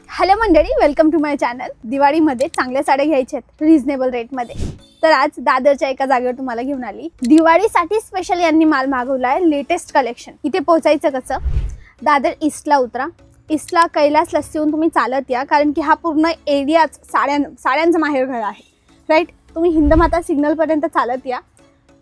Hello मंडळी, welcome to my channel. दिवाळीमध्ये चांगल्या साड्या घ्यायच्या आहेत रिझनेबल रेटमध्ये, तर आज दादरच्या एका जागेवर तुम्हाला घेऊन आली। दिवाळीसाठी स्पेशल यांनी माल मागवलाय, लेटेस्ट कलेक्शन। इथे पोहोचायचं कसं? दादर ईस्टला उतरा, ईस्टला कैलास लस्सीहून तुम्ही चालत या, कारण की हा पूर्ण एरियाच साड्यांचं माहेरघर आहे, राईट। तुम्ही हिंदमाता सिग्नल पर्यंत चालत या,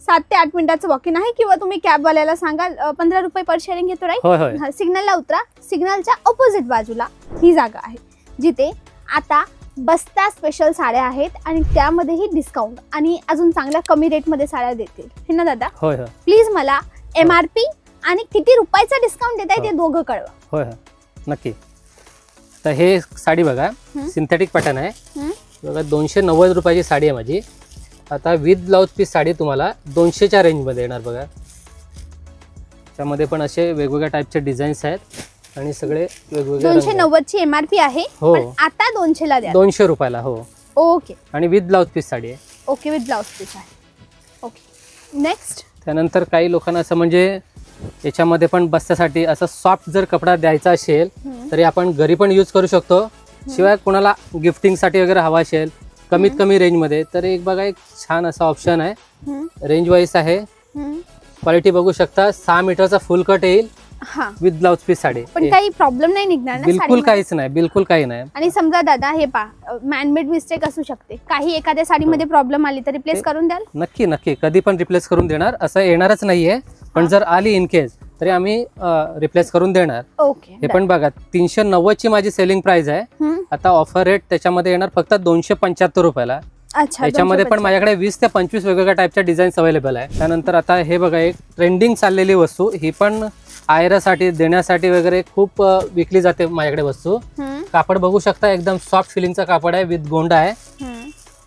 7 ते 8 मिनिटाचं वॉकिंग आहे, किंवा तुम्ही कॅबवाल्याला सांगाल 15 रुपये पर शेअरिंग घेतो, राईट। सिग्नलला उतरा, सिग्नलच्या ऑपोजिट बाजूला ही जागा आहे, जिथे आता बस्ता स्पेशल साड्या आहेत आणि त्यामध्येही डिस्काउंट आणि अजून चांगल्या कमी रेटमध्ये साड्या देतील, हे ना दादा? होय। प्लीज मला MRP आणि किती रुपयाचा डिस्काउंट देताय ते दोघं कळवा। होय नक्की। तर हे साडी बघा, सिंथेटिक पॅटर्न आहे बघा, 290 रुपयाची साडी आहे माझी। आता विथ ब्लाउज पीस साडी तुम्हाला 200च्या रेंजमध्ये येणार बघा। त्यामध्ये पण असे वेगवेगळ्या टाईपचे डिझाईन्स आहेत आणि सगळे वेगवेगळे। 290 ची MRP आहे, हो, पण आता 200 ला द्या। 200 रुपयाला, हो। ओके, आणि विथ ब्लाउज पीस साडी आहे। ओके, विथ ब्लाउज पीस आहे। Okay, next. त्यानंतर काही लोकांना असं म्हणजे याच्यामध्ये पण बस्त्यासाठी असं सॉफ्ट जर कपडा द्यायचा असेल तरी आपण घरी पण यूज करू शकतो, शिवाय कोणाला गिफ्टिंगसाठी वगैरे हवा असेल कमीत कमी रेंजमध्ये, तर एक बघा एक छान असा ऑप्शन आहे। रेंज वाईज आहे, क्वालिटी बघू शकता, 6 मीटरचा फुल कट येईल विथ ब्लाउज पीस साडी। पण काही प्रॉब्लेम नाही निघणार ना? बिलकुल काहीच नाही, बिलकुल काही नाही। आणि समजा दादा हे पहा, मॅनमेड मिस्टेक असू शकते, काही एखाद्या साडीमध्ये प्रॉब्लेम आली तर रिप्लेस करून द्याल? नक्की नक्की, कधी पण रिप्लेस करून देणार, असं येणारच नाहीये, पण जर आली इन केस तरी आम्ही रिप्लेस करून देणार। ओके, हे पण बघा 390 ची माझी सेलिंग प्राइस आहे, आता ऑफर रेट त्याच्यामध्ये येणार फक्त 275 रुपयाला। अच्छा, याच्यामध्ये पण माझ्याकडे 20 ते 25 वेगवेगळ्या टाईपच्या डिझाईन्स अवेलेबल आहे। त्यानंतर आता हे बघा एक ट्रेंडिंग चाललेली वस्तू, ही पण आयरासाठी देण्यासाठी वगैरे खूप विकली जाते माझ्याकडे वस्तू। कापड बघू शकता, एकदम सॉफ्ट फिलिंगचा कापड आहे, विथ गोंडा आहे।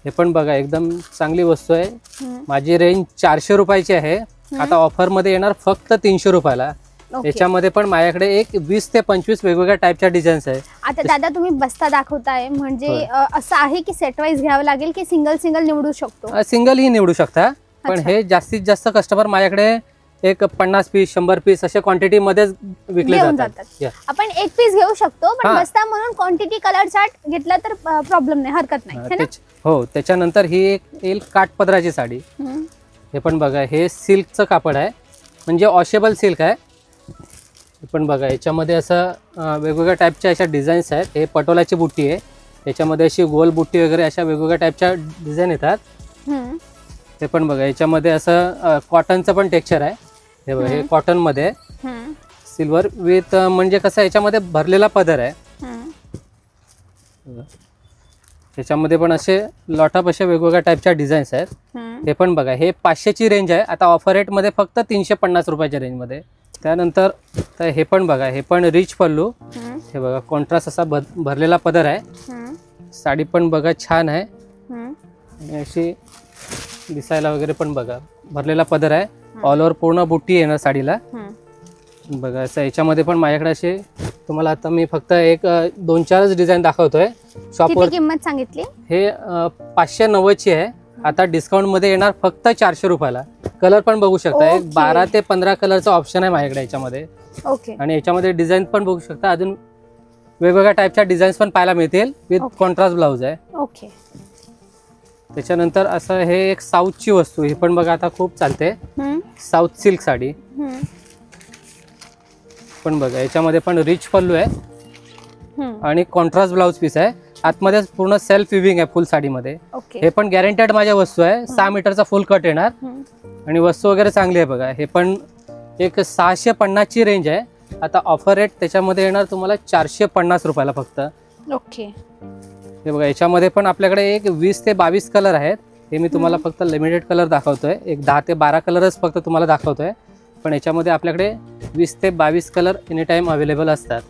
हे पण बघा एकदम चांगली वस्तू आहे। माझी रेंज 400 रुपयाची आहे, आता ऑफर मध्ये येणार फक्त 300 रुपयाला। याच्यामध्ये पण माझ्याकडे एक 20 ते 25 वेगवेगळ्या टाईपच्या डिझाईन्स आहे। आता दादा तुम्ही बस्ता दाखवताय, म्हणजे असं आहे की सेट वाईज घ्यावं लागेल की सिंगल सिंगल निवडू शकतो? सिंगल ही निवडू शकता, पण हे जास्तीत जास्त कस्टमर माझ्याकडे एक 50 पीस 100 पीस अशा क्वांटिटी मध्ये विकले जातात। आपण एक पीस घेऊ शकतो, पण बस्ता म्हणून क्वांटिटी कलर चार्ट घेतला तर प्रॉब्लेम नाही, हरकत नाही। हो, त्याच्यानंतर ही एक येईल काठपदराची साडी। हे पण बघा, हे सिल्कचं कापड आहे, म्हणजे वॉशेबल सिल्क आहे। हे पण बघा, याच्यामध्ये असं वेगवेगळ्या टाईपच्या अशा डिझाईन्स आहेत। हे पटोलाची बुट्टी आहे, याच्यामध्ये अशी गोल बुट्टी वगैरे अशा वेगवेगळ्या टाईपच्या डिझाईन येतात। हे पण बघा, याच्यामध्ये असं कॉटनचं पण टेक्स्चर आहे। हे बघा, हे कॉटन मध्ये सिल्वर विथ, म्हणजे कसं याच्यामध्ये भरलेला पदर आहे। त्याच्यामध्ये पण असे लॉट ऑफ अशा वेगवेगळ्या टाईपच्या डिझाईन्स आहेत। हे पण बघा, हे 500 ची रेंज आहे, आता ऑफर रेट मध्ये फक्त 350 रुपयाच्या रेंज मध्ये। त्यानंतर तर हे पण बघा, हे पण रिच पल्लू, हे बघा कॉन्ट्रास्ट असा भरलेला पदर आहे। साडी पण बघा छान आहे, आणि अशी दिसायला वगैरे पण बघा भरलेला पदर आहे, ऑल ओव्हर पूर्ण बुट्टी येणार साडीला बघा। असं याच्यामध्ये पण माझ्याकडे असे तुम्हाला आता मी फक्त एक 2-4 डिझाईन दाखवतोय शॉपवर। किंमत सांगितली हे 590 ची आहे, आता डिस्काउंट मध्ये येणार फक्त 400 रुपयाला। कलर पण बघू शकता, एक 12 ते 15 कलरचा ऑप्शन आहे माझ्याकडे याच्यामध्ये। ओके, आणि याच्यामध्ये डिझाईन पण बघू शकता, अजून वेगवेगळ्या टाईपच्या डिझाईन्स पण पाहायला मिळतील, विथ कॉन्ट्रास्ट ब्लाउज आहे। ओके, त्याच्यानंतर असं हे एक साऊथची वस्तू, ही पण बघा आता खूप चालते, साऊथ सिल्क साडी। पण बघा, याच्यामध्ये पण रिच पल्लू आहे आणि कॉन्ट्रास्ट ब्लाउज पीस आहे, आतमध्ये पूर्ण सेल्फ विविंग आहे फुल साडीमध्ये। हे पण गॅरंटेड माझ्या वस्तू आहे, 6 मीटरचा फुल कट येणार आणि वस्तू वगैरे चांगली आहे बघा। हे पण एक 650 ची रेंज आहे, आता ऑफर रेट त्याच्यामध्ये येणार तुम्हाला 450 रुपयाला फक्त। ओके, हे बघा, याच्यामध्ये पण आपल्याकडे एक 20 ते 22 कलर आहेत। हे मी तुम्हाला फक्त लिमिटेड कलर दाखवतोय, एक 10 ते 12 कलरच फक्त तुम्हाला दाखवतोय, पण याच्यामध्ये आपल्याकडे 20 ते 22 कलर एनी टाइम अवेलेबल असतात।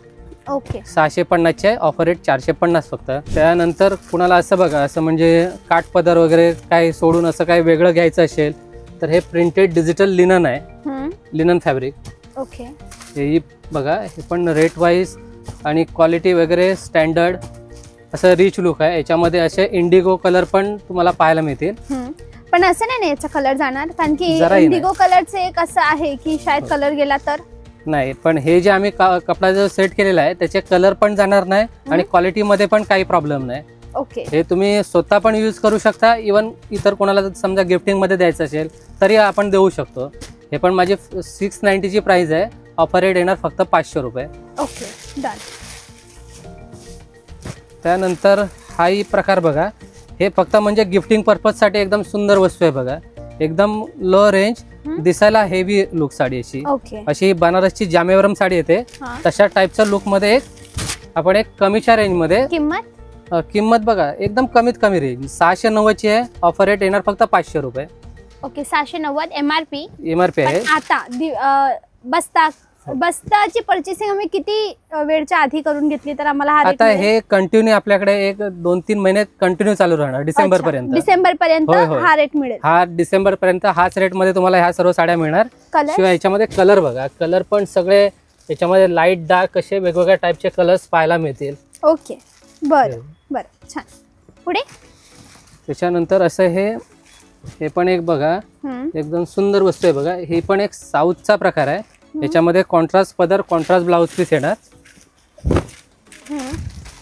ओके, 650 चे ऑफर रेट 450 फक्त। त्यानंतर कुणाला असं बघा, असं म्हणजे काठपदर वगैरे काही सोडून असं काही वेगळं घ्यायचं असेल तर हे प्रिंटेड डिजिटल लिनन आहे, लिनन फॅब्रिक। ओके, हे बघा, हे पण रेट वाईज आणि क्वालिटी वगैरे स्टँडर्ड असं रिच लुक आहे। याच्यामध्ये असे इंडिगो कलर पण तुम्हाला पाहायला मिळतील, पण असं नाही याचा कलर जाणार, कारण की इंडिगो कलरचे एक असं आहे की शायद कलर गेला तर नाही, पण हे जे आम्ही कपडा जो सेट केलेला आहे त्याचे कलर पण जाणार नाही आणि क्वालिटी मध्ये पण काही प्रॉब्लेम नाही. ओके. हे तुम्ही स्वतः पण यूज करू शकता, इवन इतर कोणाला समजा गिफ्टिंग मध्ये द्यायचं असेल तरी आपण देऊ शकतो. हे पण माझी 690 ची प्राइस आहे. ऑफर रेट येणार फक्त 500 रुपये. Okay, done. त्यानंतर हाही प्रकार बघा, हे फक्त म्हणजे गिफ्टिंग पर्पज साठी एकदम सुंदर वस्तू आहे बघा. एकदम लो रेंज, दिसायला हेवी लुक साडी अशी. ओके. अशी बनारसची जामेवरम साडी येते तशा टाईपच्या लुक मध्ये आपण एक कमीच्या रेंज मध्ये. किंमत बघा एकदम कमीत कमी रेंज 690 ची आहे. ऑफर रेट येणार फक्त 500 रुपये. ओके, 690 एमआरपी आहे. आता बस्ताची पर्चेसिंग आम्ही किती वेळच्या आधी करून घेतली तर आम्हाला आता हे कंटिन्यू आपल्याकडे एक 2-3 महिने कंटिन्यू चालू राहणार. डिसेंबर पर्यंत हा रेट मिळेल. हा डिसेंबर पर्यंत हाच रेट मध्ये तुम्हाला ह्या सर्व साड्या मिळणार. शिवाय याच्यामध्ये कलर बघा, कलर पण सगळे याच्यामध्ये लाईट डार्क असे वेगवेगळ्या टाइपचे कलर्स पाहायला मिळतील. ओके, बरं बरं, छान. पुढे त्याच्यानंतर असं हे पण एक बघा, एकदम सुंदर वस्तू आहे बघा. ही पण एक साऊथचा प्रकार आहे. याच्यामध्ये कॉन्ट्रास्ट पदर, कॉन्ट्रास्ट ब्लाउज पीस येणार.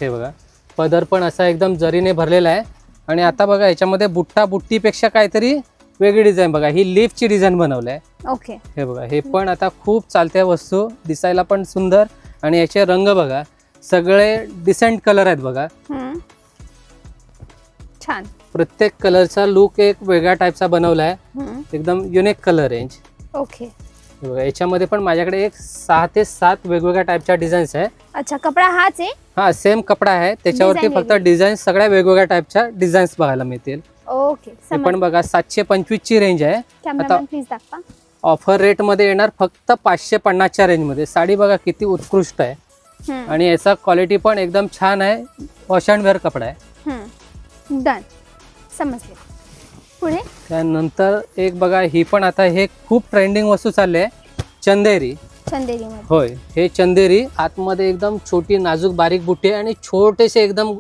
हे बघा, पदर पण असा एकदम जरीने भरलेला आहे. आणि आता बघा याच्यामध्ये बुट्टा बुट्टीपेक्षा काहीतरी वेगळी डिझाईन बघा, ही लीफची डिझाईन बनवली आहे. ओके. हे बघा, हे पण आता खूप चालत्या वस्तू, दिसायला पण सुंदर. आणि याचे रंग बघा, सगळे डिसेंट कलर आहेत बघा. छान. प्रत्येक कलरचा लुक एक वेगळ्या टाइपचा बनवला आहे. एकदम युनिक कलर रेंज. ओके. बघा याच्यामध्ये पण माझ्याकडे एक 6 ते 7 वेगवेगळ्या टाइपच्या डिझाईन्स आहे. अच्छा, कपडा हाच आहे? हा, सेम कपडा आहे, त्याच्यावरती फक्त डिझाईन सगळ्या वेगवेगळ्या टाइपच्या डिझाईन्स बघायला मिळतील. ओके. हे पण बघा 725 ची रेंज आहे. आता ऑफर रेट मध्ये येणार फक्त 550 च्या रेंज मध्ये. साडी बघा किती उत्कृष्ट आहे आणि याचा क्वालिटी पण एकदम छान आहे. वॉश अँड वेअर कपडा आहे. डन, समजले. पुढे त्यानंतर एक बघा, ही पण आता हे खूप ट्रेंडिंग वस्तू चालली आहे, चंदेरी. होय, हे चंदेरी आतमध्ये एकदम छोटी नाजूक बारीक बुट्टी आहे आणि छोटेसे एकदम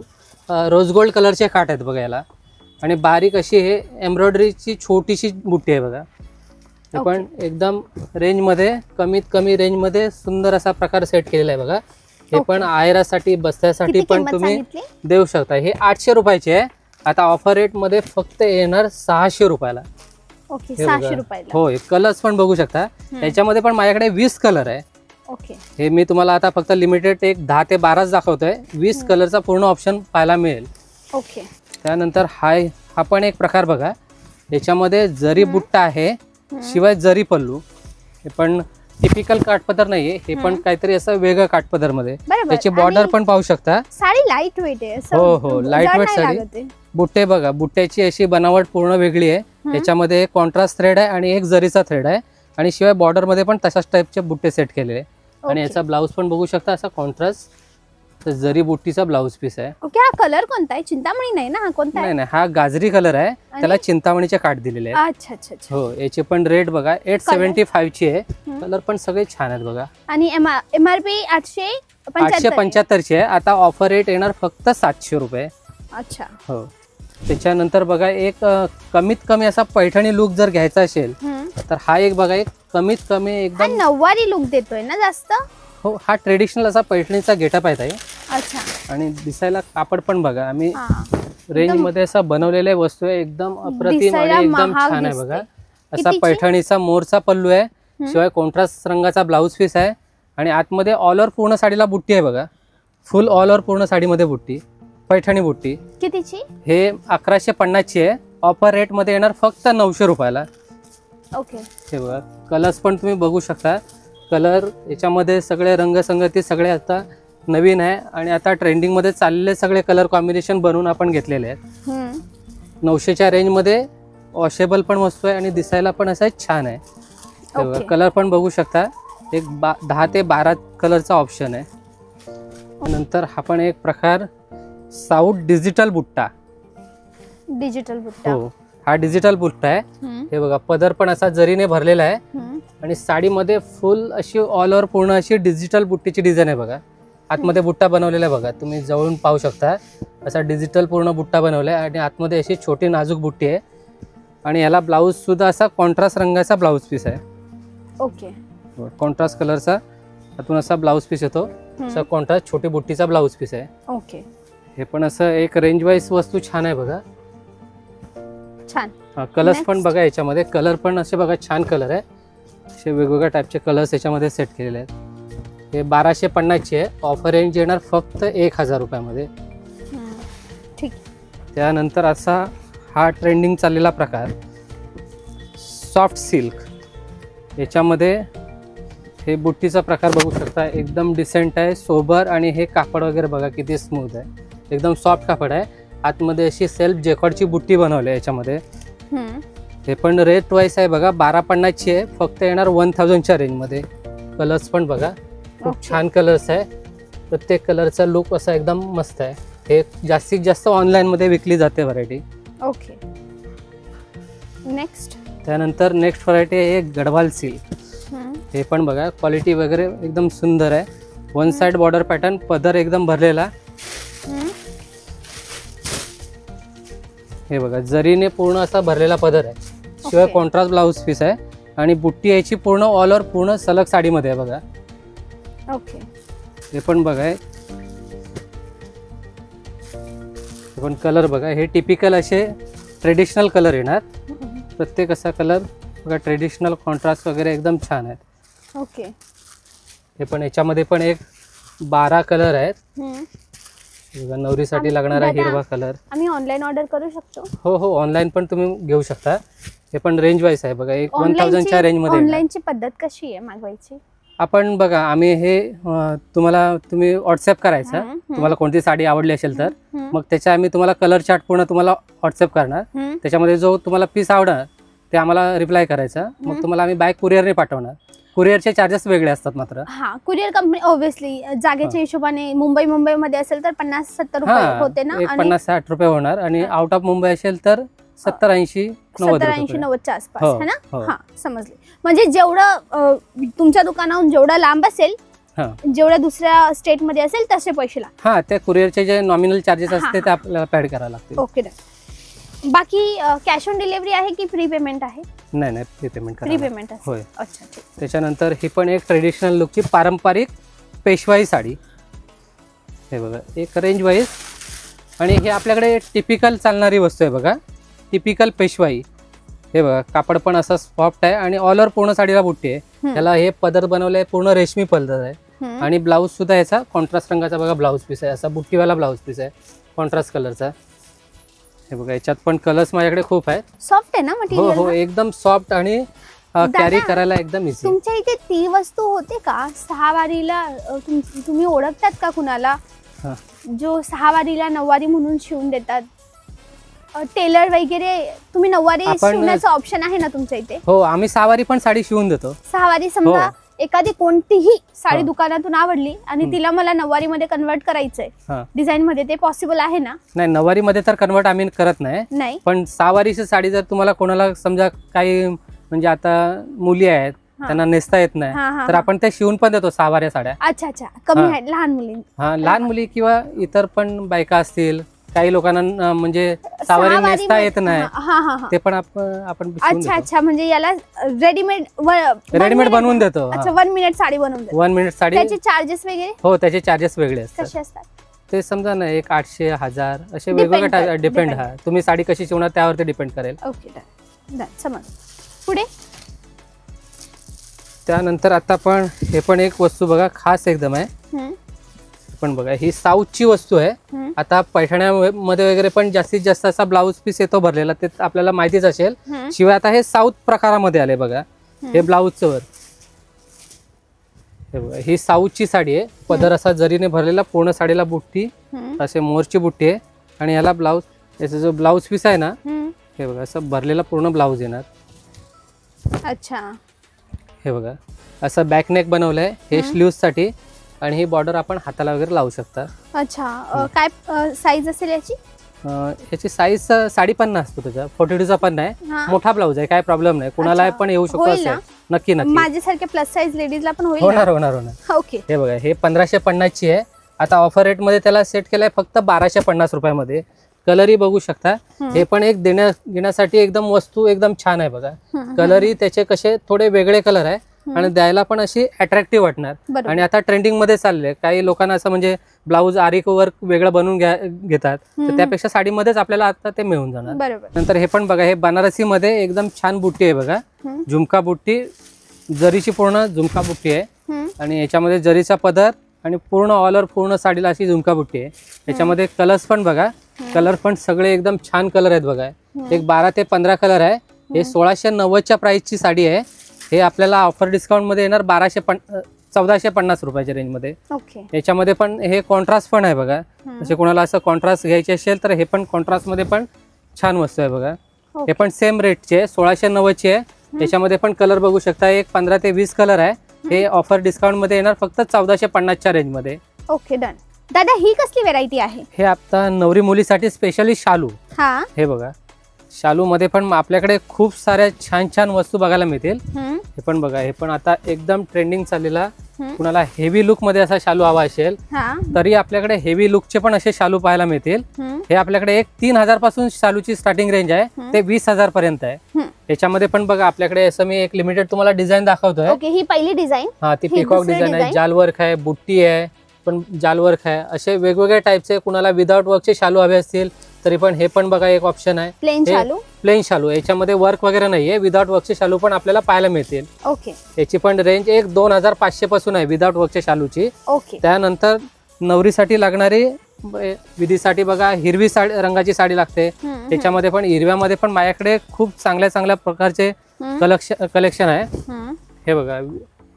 रोज गोल्ड कलरचे काठ आहेत बघा याला. आणि बारीक अशी हे एम्ब्रॉयडरीची छोटीशी बुट्टी आहे बघा. हे पण एकदम रेंज मध्ये, कमीत कमी रेंज मध्ये सुंदर असा प्रकार सेट केलेला आहे बघा. हे पण आयरासाठी बस्त्यासाठी पण तुम्ही देऊ शकता. हे 800 रुपयाचे आहे. आता ऑफर रेट मध्ये फक्त येणार 600 रुपयाला. ओके, 600 रुपयाला. होय, कलर्स पण बघू शकता. याच्यामध्ये पण माझ्याकडे 20 कलर आहे. ओके. हे मी तुम्हाला आता फक्त लिमिटेड एक 10 ते 12 दाखवतोय. 20 कलरचा पूर्ण ऑप्शन पाहायला मिळेल. ओके. त्यानंतर हा पण एक प्रकार बघा, याच्यामध्ये जरी बुट्टा आहे, शिवाय जरी पल्लू. हे पण टिपिकल काठपदर नाहीये, हे पण काहीतरी असं वेगळं काठपदर मध्ये. त्याची बॉर्डर पण पाहू शकता. साडी लाईट वेट आहे. हो, लाईट वेट साडी. बुट्टे बघा, बुट्ट्याची अशी बनावट पूर्ण वेगळी आहे. याच्यामध्ये कॉन्ट्रास्ट थ्रेड आहे आणि एक जरीचा थ्रेड आहे. आणि शिवाय बॉर्डर मध्ये पण तशाच टाइपचे बुट्टे सेट केलेले. आणि याचा ब्लाऊज पण बघू शकता, असा कॉन्ट्रास्ट जरी बुट्टीचा ब्लाऊज पीस आहे. ओके. हा कलर कोणता आहे? चिंतामणी नाही ना? हा कोणता आहे? नाही, हा गाजरी कलर आहे. त्याला चिंतामणीचे काठ दिलेले आहेत. अच्छा अच्छा अच्छा. हो, याचे पण रेट बघा 875 ची आहे. कलर पण सगळे छान आहेत बघा. आणि एमआरपी 875 ची आहे. आता ऑफर रेट येणार फक्त 700 रुपये. अच्छा. हो. त्याच्यानंतर बघा एक कमीत कमी असा पैठणी लुक जर घ्यायचा असेल तर हा एक बघा, एक कमीत कमी एकदम नऊवारी लुक देतोय ना जास्त. हो, हा ट्रेडिशनल असा पैठणीचा गेटअप आहे ताई. अच्छा. आणि दिसायला कापड पण बघा, आम्ही रेंज मध्ये असा बनवलेल्या वस्तू आहे. एकदम अप्रतिम आणि एकदम छान आहे बघा. असा पैठणीचा मोरचा पल्लू आहे. शिवाय कॉन्ट्रास्ट रंगाचा ब्लाऊज पीस आहे. आणि आतमध्ये ऑल ओव्हर पूर्ण साडीला बुट्टी आहे बघा. फुल ऑल ओव्हर पूर्ण साडीमध्ये बुट्टी, पैठणी बुट्टी. कितीची? हे 1150 ची आहे. ऑफर रेट मध्ये येणार फक्त 900 रुपयाला. ओके. हे बघा, कलर्स पण तुम्ही बघू शकता. कलर याच्यामध्ये सगळे रंगसंगती सगळे आता नवीन आहे आणि आता ट्रेंडिंग मध्ये चाललेले सगळे कलर कॉम्बिनेशन बनवून आपण घेतलेले आहेत. 900 च्या रेंज मध्ये वॉशेबल पण वस्तू आहे आणि दिसायला पण असं छान आहे. कलर पण बघू शकता. एक 10 ते 12 कलरचा ऑप्शन आहे. नंतर हा पण एक प्रकार साऊथ डिजिटल बुट्टा. हो, हा डिजिटल बुट्टा आहे. हे बघा, पदर पण असा जरीने भरलेला आहे. आणि साडीमध्ये फुल अशी ऑल ओव्हर पूर्ण अशी डिजिटल बुट्टीची डिझाईन आहे बघा. आतमध्ये बुट्टा बनवलेला आहे बघा, तुम्ही जवळून पाहू शकता. असा डिजिटल पूर्ण बुट्टा बनवलाय आणि आतमध्ये अशी छोटी नाजूक बुट्टी आहे. आणि याला ब्लाऊज सुद्धा असा कॉन्ट्रास्ट रंगाचा ब्लाऊज पीस आहे. ओके. कॉन्ट्रास्ट कलरचा आतून असा ब्लाऊज पीस येतो. असा कॉन्ट्रास्ट छोटी बुट्टीचा ब्लाऊज पीस आहे. ओके. हे पण असं एक रेंज वाईज वस्तू छान आहे बघा. छान. कलर्स पण बघा याच्यामध्ये, कलर पण असे बघा छान कलर आहे. असे वेगवेगळ्या टाईपचे कलर्स याच्यामध्ये सेट केलेले आहेत. हे 1250ची आहे. ऑफर रेंज येणार फक्त 1000 रुपयामध्ये. ठीक. त्यानंतर असा हा ट्रेंडिंग चाललेला प्रकार सॉफ्ट सिल्क. याच्यामध्ये हे बुट्टीचा प्रकार बघू शकता, एकदम डिसेंट आहे, सोबर. आणि हे कापड वगैरे बघा किती स्मूथ आहे, एकदम सॉफ्ट कापड आहे. आतमध्ये अशी सेल्फ जेकॉर्डची बुट्टी बनवली आहे याच्यामध्ये. हे पण रेट वाईज आहे बघा, 1250ची आहे. फक्त येणार 1000च्या रेंजमध्ये. कलर्स पण बघा खूप छान कलर्स आहे. प्रत्येक कलरचा लुक असा एकदम मस्त आहे. हे जास्तीत जास्त ऑनलाईनमध्ये विकली जाते व्हरायटी. ओके. नेक्स्ट. त्यानंतर नेक्स्ट व्हरायटी आहे गडवाल सिल्क. हे पण बघा क्वालिटी वगैरे एकदम सुंदर आहे. वन साइड बॉर्डर पॅटर्न, पदर एकदम भरलेला. हे बघा जरीने पूर्ण असा भरलेला पदर आहे. शिवाय कॉन्ट्रास्ट ब्लाऊज पीस आहे. आणि बुट्टी याची पूर्ण ऑल ओव्हर पूर्ण सलग साडीमध्ये आहे बघा. ओके. हे पण बघा, हे पण कलर बघा, हे टिपिकल असे ट्रेडिशनल कलर येणार. प्रत्येक असा कलर बघा ट्रेडिशनल कॉन्ट्रास्ट वगैरे एकदम छान आहेत. ओके. हे पण याच्यामध्ये पण एक 12 कलर आहेत. नवरीसाठी लागणारा हिरवा कलर. आम्ही ऑनलाईन ऑर्डर करू शकतो? हो हो, ऑनलाईन पण तुम्ही घेऊ शकता. हे पण रेंज वाईज आहे बघा, एक 1000च्या रेंजमध्ये. ऑनलाईनची पद्धत कशी आहे मागवायची? आपण बघा, आम्ही हे तुम्ही व्हॉट्सअप करायचा. तुम्हाला कोणती साडी आवडली असेल तर मग त्याच्या आम्ही तुम्हाला कलर चार्ट पूर्ण तुम्हाला व्हॉट्सअप करणार. त्याच्यामध्ये जो तुम्हाला पीस आवडणार ते आम्हाला रिप्लाय करायचा. मग तुम्हाला आम्ही बाय कुरिअरने पाठवणार. कुरिअरचे चार्जेस वेगळे असतात मात्र. हा, कुरिअर कंपनी ऑब्विसली जागेच्या हिशोबाने मुंबईमध्ये असेल तर 50-70 रुपये होते ना, 50-60 रुपये होणार. आणि आउट ऑफ मुंबई असेल तर 70-80-90 आसपास है ना. हा, समजले. म्हणजे जेवढं तुमच्या दुकानाहून जेवढं लांब असेल, जेवढ्या दुसऱ्या स्टेट मध्ये असेल तसे पैसे लागतात. हा, ते कुरिअरचे जे नॉमिनल चार्जेस असते ते आपल्याला पेड करावे लागतील. ओके. बाकी कॅश ऑन डिलिव्हरी आहे की फ्री पेमेंट आहे? नाही, फ्री पेमेंट. फ्री पेमेंट आहे. होय. अच्छा. त्याच्यानंतर ही पण एक ट्रेडिशनल लुकची पारंपरिक पेशवाई साडी. हे बघा एक रेंज वाईज. आणि हे आपल्याकडे टिपिकल चालणारी वस्तू आहे बघा, टिपिकल पेशवाई. हे बघा कापड पण असं सॉफ्ट आहे आणि ऑल ओव्हर पूर्ण साडीला बुट्टी आहे. त्याला हे पदर बनवले पूर्ण रेशमी पदर आहे. आणि ब्लाऊज सुद्धा याचा कॉन्ट्रास्ट रंगाचा बघा ब्लाऊज पीस आहे. असा बुट्टीवाला ब्लाऊज पीस आहे कॉन्ट्रास्ट कलरचा. हे बघा याच्यात पण कलर्स माझ्याकडे खूप आहेत. सॉफ्ट आहे ना मटेरियल? हो, एकदम सॉफ्ट आणि कॅरी करायला एकदम इझी. तुमच्या इथे ती वस्तू होते का 6 वारीला? तुम्ही ओळखतात का कुणाला जो 6 वारीला 9 वारी म्हणून शिवून देतात? टेलर वगैरे तुम्ही 9 वारी शिवण्याचं ऑप्शन आहे ना तुमच्या इथे? हो, आम्ही 6 वारी पण साडी शिवून देतो. 6 वारी समजा एखादी कोणतीही साडी दुकानातून आवडली आणि तिला मला 9 वारी मध्ये कन्वर्ट करायचंय डिझाईन मध्ये, ते पॉसिबल आहे ना? नाही, 9 वारी मध्ये तर कन्वर्ट आम्ही करत नाही. पण 6 वारीची साडी जर तुम्हाला कोणाला समजा काही म्हणजे आता मुली आहेत त्यांना नेसता येत नाही तर आपण ते शिवून पण देतो 6 वाऱ्या साड्या. अच्छा. कमी आहेत लहान मुली? हा, लहान मुली किंवा इतर पण बायका असतील. काही लोकांना म्हणजे 6 वारी नेसता येत नाही, ते पण आपण अच्छा. म्हणजे याला रेडीमेड बनवून देतो. 1 मिनिट साडी बनवून देतो. 1 मिनिट साडी. त्याचे चार्जेस वगैरे? हो, त्याचे चार्जेस वेगळे असतात. कसे असतात ते समजा ना, एक 800, 1000 असे वेगवेगळे डिपेंड. हा, तुम्ही साडी कशी शिवणार त्यावरती डिपेंड करेल. ओके, समज. पुढे त्यानंतर आता पण हे पण एक वस्तू बघा खास एकदम आहे. पण बघा ही साऊथची वस्तू आहे. आता पैठण्यामध्ये वगैरे पण जास्तीत जास्त असा ब्लाऊज पीस येतो भरलेला, ते आपल्याला माहितीच असेल. शिवाय आता हे साऊथ प्रकारामध्ये आले बघा. हे ब्लाऊजचं वर हे बघा, ही साऊथची साडी आहे. पदर असा जरीने भरलेला, पूर्ण साडीला बुट्टी, असे मोरची बुट्टी आहे. आणि याला ब्लाऊज, याचा जो ब्लाऊज पीस आहे ना, हे बघा असं भरलेला पूर्ण ब्लाऊज येणार. अच्छा. हे बघा असं बॅक नेक बनवलंय हे स्लीव्ह साठी. आणि ही बॉर्डर आपण हाताला वगैरे लावू शकता. अच्छा. काय साईज असेल याची? याची साईज 50 असतो त्याचा, 42चा पण नाही. मोठा ब्लाऊज आहे, काय प्रॉब्लेम नाही, कुणाला पण येऊ शकतो असं. नक्की माझ्यासारख्या प्लस साईज लेडीजला पण होणार. ओके. हे बघा हे 1550ची आहे. आता ऑफर रेट मध्ये त्याला सेट केलाय फक्त 1250 रुपयामध्ये. कलरही बघू शकता. हे पण एक घेण्यासाठी एकदम वस्तू एकदम छान आहे बघा. कलरही त्याचे कसे थोडे वेगळे कलर आहे आणि द्यायला पण अशी अट्रॅक्टिव्ह वाटणार. बरोबर. आणि आता ट्रेंडिंग मध्ये चालले, काही लोकांना असं म्हणजे ब्लाऊज आरी वर्क वेगळं बनवून घेतात, तर त्यापेक्षा साडीमध्येच आपल्याला आता ते मिळून जाणार. बरोबर. नंतर हे पण बघा, हे बनारसी मध्ये एकदम छान बुट्टी आहे बघा, झुमका बुट्टी, जरीची पूर्ण झुमका बुट्टी आहे आणि याच्यामध्ये जरीचा पदर आणि पूर्ण ऑल ओव्हर पूर्ण साडीला अशी झुमका बुट्टी आहे. याच्यामध्ये कलर्स पण बघा, कलर पण सगळे एकदम छान कलर आहेत बघा. एक 12 ते 15 कलर आहे. हे 1690च्या प्राइसची साडी आहे. हे आपल्याला ऑफर डिस्काउंट मध्ये येणार 1450 रुपयाच्या रेंज मध्ये. ओके. याच्यामध्ये पण हे कॉन्ट्रास्ट पण आहे बघा. जसे कोणाला असं कॉन्ट्रास्ट घ्यायचे असेल तर हे पण कॉन्ट्रास्ट मध्ये पण छान वस्तू आहे बघा. हे पण सेम रेटचे 1690ची आहे. याच्यामध्ये पण कलर बघू शकता, एक 15 ते 20 कलर आहे. हे ऑफर डिस्काउंट मध्ये येणार फक्त 1450च्या रेंज मध्ये. Okay, done. दादा ही कसली व्हेरायटी आहे? हे आता नवरी मुलीसाठी स्पेशली शालू. हा, हे बघा, शालू मध्ये पण आपल्याकडे खूप साऱ्या छान छान वस्तू बघायला मिळतील. हे पण बघा, हे पण आता एकदम ट्रेंडिंग चाललेला. कुणाला हेवी लुक मध्ये असा शालू हवा असेल तरी आपल्याकडे हेवी लुकचे पण असे शालू पाहायला मिळतील. हे आपल्याकडे एक 3000 पासून शालूची स्टार्टिंग रेंज आहे ते 20,000 पर्यंत आहे. याच्यामध्ये पण बघा, आपल्याकडे असं मी एक लिमिटेड तुम्हाला डिझाईन दाखवतोय. ओके, ही पहिली डिझाईन. हा, ती पिकॉक डिझाईन आहे, जाल वर्क आहे, बुट्टी आहे, पण जाल वर्क आहे. असे वेगवेगळ्या टाईपचे कुणाला विदाउट वर्कचे शालू हवे असतील तरी पण हे पण बघा एक ऑप्शन आहे. प्लेन शालू. प्लेन शालू, याच्यामध्ये वर्क वगैरे नाहीये, विदाउट वर्कचे शालू पण आपल्याला पाहायला मिळतील. ओके. याची पण रेंज एक 2500 पासून आहे विदाउट वर्कच्या शालूची. ओके. त्यानंतर नवरीसाठी लागणारी विधीसाठी बघा, हिरवी रंगाची साडी लागते. त्याच्यामध्ये पण हिरव्यामध्ये पण माझ्याकडे खूप चांगल्या प्रकारचे कलेक्शन आहे. हे बघा,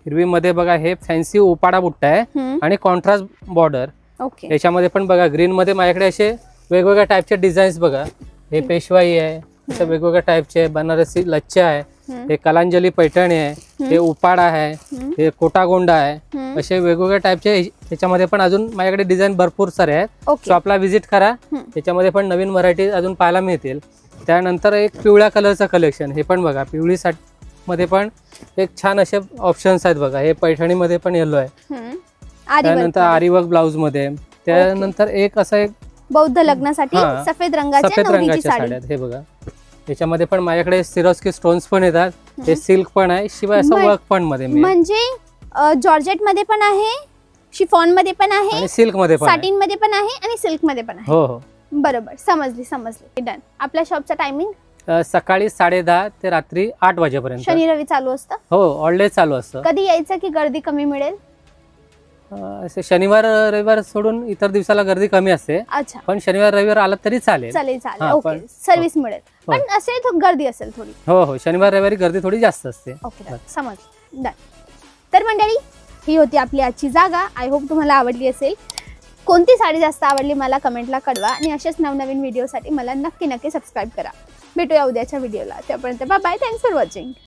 हिरवी मध्ये बघा, हे फॅन्सी उपाडा बुट्टा आहे आणि कॉन्ट्रास्ट बॉर्डर. ओके. याच्यामध्ये पण बघा, ग्रीन मध्ये माझ्याकडे असे वेगवेगळ्या टाईपचे डिझाईन्स बघा. हे पेशवाई आहे, अशा वेगवेगळ्या टाईपचे बनारसी लच्छा आहे, हे कलांजली पैठणी आहे, हे उपाडा आहे, हे कोटागोंडा आहे. असे वेगवेगळ्या टाईपचे त्याच्यामध्ये पण अजून माझ्याकडे डिझाईन भरपूर सारे आहेत. शॉपला व्हिजिट करा, त्याच्यामध्ये पण नवीन व्हरायटी अजून पाहायला मिळतील. त्यानंतर एक पिवळ्या कलरचं कलेक्शन, हे पण बघा, पिवळी साडी मध्ये पण एक छान असे ऑप्शन्स आहेत बघा. हे पैठणी मध्ये पण येलो आहे. त्यानंतर आरीवर्क ब्लाउज मध्ये. त्यानंतर एक असं एक बौद्ध लग्नासाठी सफेद रंगाची साडी. हे बघा, याच्यामध्ये पण माझ्याकडे सिरोस्की स्टोन्स पण येतात. हे सिल्क पण आहे, शिवाय असं वर्क पण मध्ये म्हणजे जॉर्जेट मध्ये पण आहे, शिफॉन मध्ये पण आहे, आणि सिल्क मध्ये पण, सॅटिन मध्ये पण आहे आणि सिल्क मध्ये पण आहे. हो हो, बरोबर, समजली. डन. आपल्या शॉपचा टायमिंग सकाळी 10:30 ते रात्री 8 वाजेपर्यंत. शनी रवी चालू असतं? हो, ऑल डे चालू असतं. कधी यायचं की गर्दी कमी मिळेल? शनिवार रविवार सोडून इतर दिवसाला गर्दी कमी असते. अच्छा, पण शनिवार रविवार आला तरी चालेल. ओके, सर्व्हिस मिळेल, पण असे गर्दी असेल थोडी. हो, शनिवार रविवारी गर्दी थोडी जास्त असते. ओके, समजलं. डन. तर मंडळी, ही होती आपली आजची जागा. आय होप तुम्हाला आवडली असेल. कोणती साडी जास्त आवडली मला कमेंटला कळवा आणि असेच नवनवीन व्हिडिओसाठी मला नक्की सबस्क्राईब करा. भेटूया उद्याच्या व्हिडिओला. त्यापर्यंत bye bye. Thanks for watching.